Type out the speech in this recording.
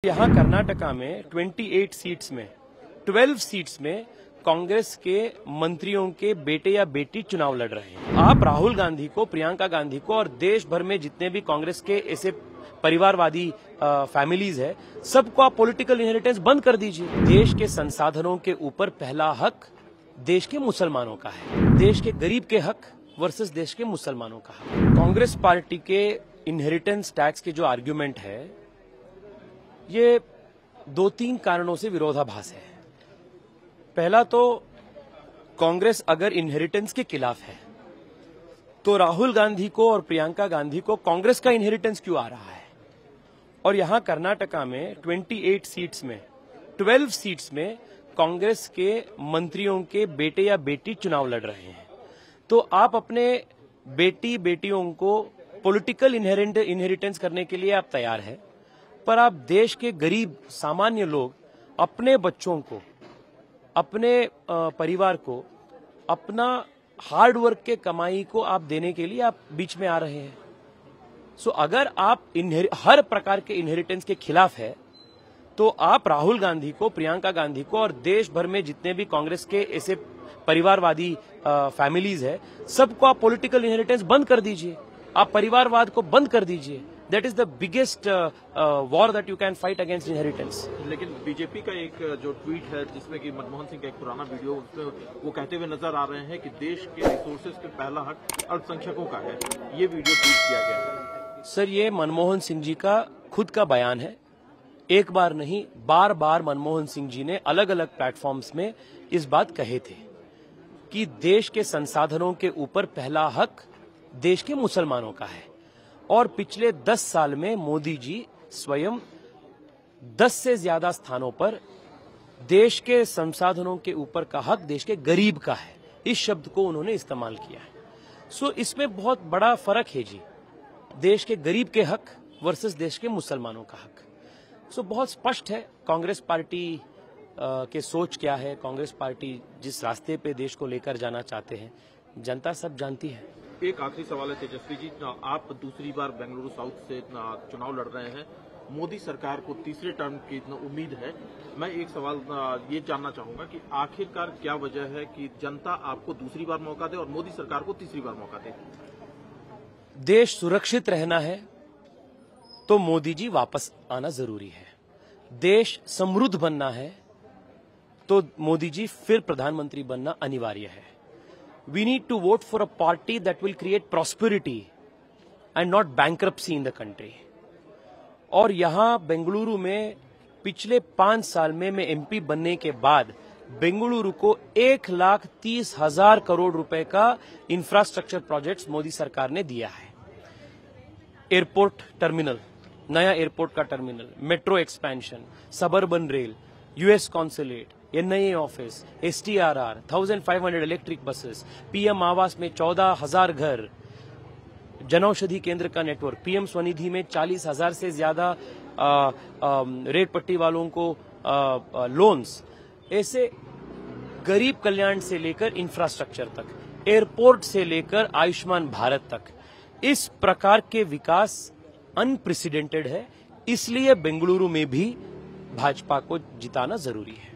यहाँ कर्नाटका में 28 सीट्स में 12 सीट्स में कांग्रेस के मंत्रियों के बेटे या बेटी चुनाव लड़ रहे हैं। आप राहुल गांधी को, प्रियंका गांधी को और देश भर में जितने भी कांग्रेस के ऐसे परिवारवादी फैमिलीज है, सबको आप पॉलिटिकल इनहेरिटेंस बंद कर दीजिए। देश के संसाधनों के ऊपर पहला हक देश के मुसलमानों का है। देश के गरीब के हक वर्सेस देश के मुसलमानों का हक। कांग्रेस पार्टी के इनहेरिटेंस टैक्स के जो आर्ग्यूमेंट है, ये 2-3 कारणों से विरोधाभास है। पहला तो, कांग्रेस अगर इनहेरिटेंस के खिलाफ है तो राहुल गांधी को और प्रियंका गांधी को कांग्रेस का इनहेरिटेंस क्यों आ रहा है? और यहां कर्नाटका में 28 सीट्स में 12 सीट्स में कांग्रेस के मंत्रियों के बेटे या बेटी चुनाव लड़ रहे हैं। तो आप अपने बेटी बेटियों को पॉलिटिकल इनहेरिटेंस करने के लिए आप तैयार हैं, पर आप देश के गरीब सामान्य लोग, अपने बच्चों को, अपने परिवार को, अपना हार्ड वर्क के कमाई को आप देने के लिए आप बीच में आ रहे हैं। सो अगर आप हर प्रकार के इनहेरिटेंस के खिलाफ है तो आप राहुल गांधी को, प्रियंका गांधी को और देश भर में जितने भी कांग्रेस के ऐसे परिवारवादी फैमिलीज है, सबको आप पॉलिटिकल इनहेरिटेंस बंद कर दीजिए। आप परिवारवाद को बंद कर दीजिए। That is the biggest war that you can fight against inheritance. लेकिन बीजेपी का एक जो ट्वीट है जिसमें कि मनमोहन सिंह का एक पुराना वीडियो, उसमें वो कहते हुए नजर आ रहे हैं कि देश के रिसोर्सेज के पहला हक अल्पसंख्यकों का है। ये वीडियो ट्वीट किया गया है। सर, ये मनमोहन सिंह जी का खुद का बयान है। एक बार नहीं, बार बार मनमोहन सिंह जी ने अलग अलग प्लेटफॉर्म्स में इस बात कहे थे कि देश के संसाधनों के ऊपर पहला हक देश के मुसलमानों का है। और पिछले 10 साल में मोदी जी स्वयं 10 से ज्यादा स्थानों पर देश के संसाधनों के ऊपर का हक देश के गरीब का है, इस शब्द को उन्होंने इस्तेमाल किया है। सो इसमें बहुत बड़ा फर्क है जी, देश के गरीब के हक वर्सेस देश के मुसलमानों का हक। सो बहुत स्पष्ट है कांग्रेस पार्टी के सोच क्या है। कांग्रेस पार्टी जिस रास्ते पे देश को लेकर जाना चाहते हैं, जनता सब जानती है। एक आखिरी सवाल है तेजस्वी जी, आप दूसरी बार बेंगलुरु साउथ से चुनाव लड़ रहे हैं। मोदी सरकार को तीसरे टर्म की उम्मीद है। मैं एक सवाल ये जानना चाहूंगा कि आखिरकार क्या वजह है कि जनता आपको दूसरी बार मौका दे और मोदी सरकार को तीसरी बार मौका दे? देश सुरक्षित रहना है तो मोदी जी वापस आना जरूरी है। देश समृद्ध बनना है तो मोदी जी फिर प्रधानमंत्री बनना अनिवार्य है। We need to vote for a party that will create prosperity and not bankruptcy in the country. और यहाँ बेंगलुरु में पिछले 5 साल में मैं एमपी बनने के बाद बेंगलुरु को 1,30,000 करोड़ रुपए का इंफ्रास्ट्रक्चर प्रोजेक्ट्स मोदी सरकार ने दिया है। एयरपोर्ट टर्मिनल, नया एयरपोर्ट का terminal, metro expansion, suburban rail, US consulate, NIA office, STRR, 1500 electric buses, PM आवास में 14,000 घर, जनौषधि केंद्र का नेटवर्क, पीएम स्वनिधि में 40,000 से ज्यादा रेट पट्टी वालों को लोन्स। ऐसे गरीब कल्याण से लेकर इंफ्रास्ट्रक्चर तक, एयरपोर्ट से लेकर आयुष्मान भारत तक, इस प्रकार के विकास अनप्रेसिडेंटेड है। इसलिए बेंगलुरु में भी भाजपा को जिताना जरूरी है।